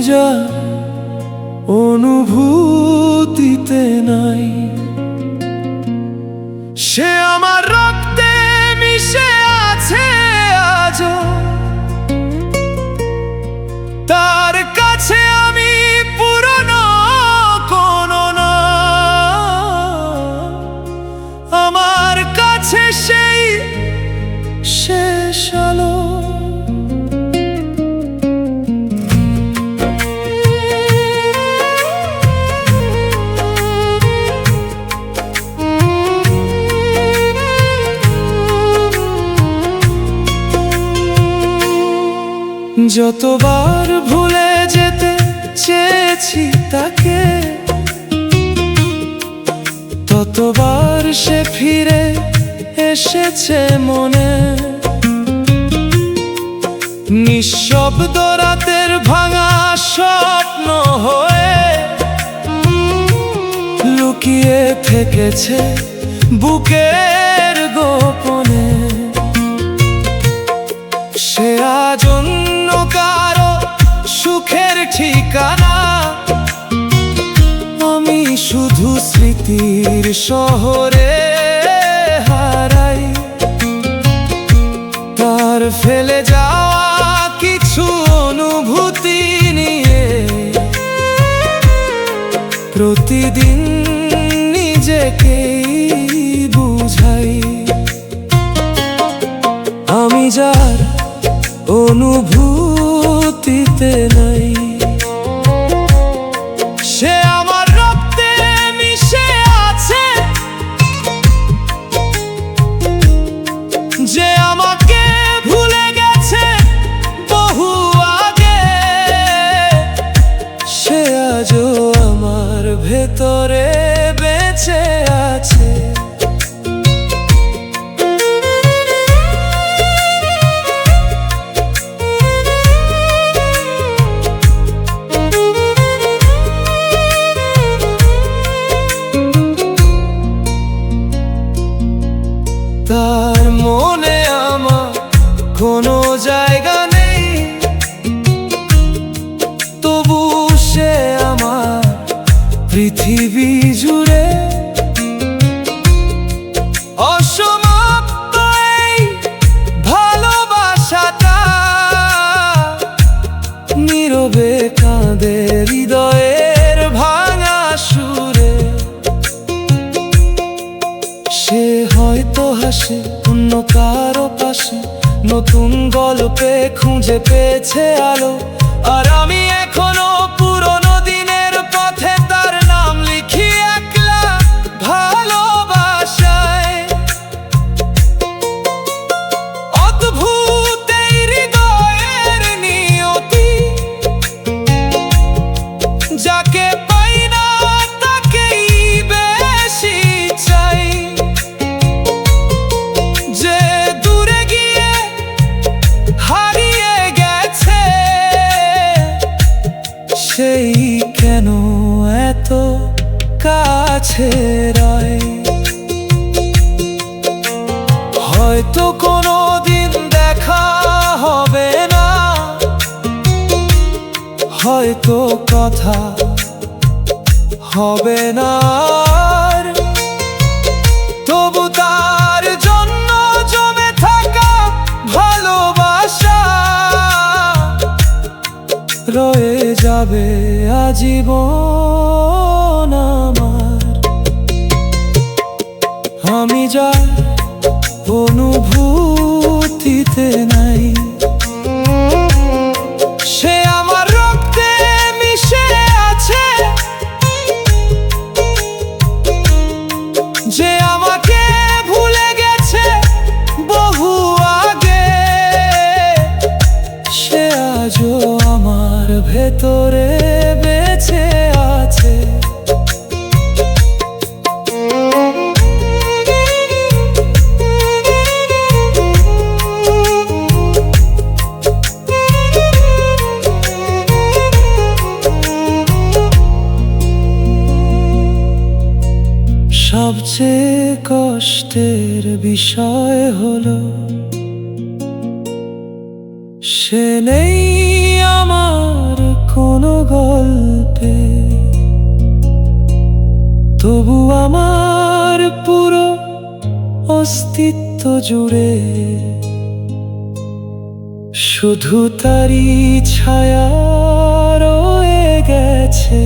যা অনুভূতিতে নাই, সে আমার রক্তে মিশে আছে আজও। তার কাছে আমি পুরনো কোনো না, আমার কাছে সেই শেষ আলো। যতবার ভুলে যেতে চেয়েছি তাকে, ততবার সে ফিরে এসেছে মনে। নিঃশব্দ রাতের ভাঙা স্বপ্ন হয়ে লুকিয়ে থেকেছে বুকের গোপনে। সে আজ অন্য কারো সুখের ঠিকানা, আমি শুধু স্মৃতির শহরে হারাই। তার ফেলে যাওয়া কিছু অনুভূতি নিয়ে প্রতিদিন নিজেকেই বুঝাই। আমি যার অনুভূতিতে নাই, সে আমার রক্তে মিশে আছে, যে আমাকে ভুলে গেছে বহু আগে। সে আজও আমার ভেতরে বেঁচে আছে। তার মনে আমার কোনো জায়গা নেই, তবু সে আমার পৃথিবী জুড়ে। অসমাপ্ত এই ভালোবাসাটা নীরবে কাঁদে হৃদয়ের ভাঙা সুরে। সে হয়তো হাসে অন্য কারো পাশে, নতুন গল্পে খুঁজে পেয়েছে আলো। আর আমি এখনো পুরনো দিনের পথে তার নাম লিখি একলা ভালোবাসায়। অদ্ভুত এই হৃদয়ের নিয়তি, যাকে পাই না তাকেই বেশি চাই। যে দূরে গিয়ে হারিয়ে গেছে, সেই কেন এত কাছে রয়। হয়তো কোনো দিন দেখা হবে না, হয়তো কথা হবে না আর। তবু তার জন্য জমে থাকা ভালোবাসা রয়ে যাবে আজীবন আমার। আমি যার অনুভূতিতে নাই, সে আমার রক্তে মিশে আছে, যে আমাকে ভুলে গেছে বহু আগে। সে আজও আমার ভেতরে বেঁচে আছে। সবচেয়ে কষ্টের বিষয় হলো সে নেই আমার কোনো গল্পে, তবু আমার পুরো অস্তিত্ব জুড়ে শুধু তারই ছায়া রয়ে গেছে।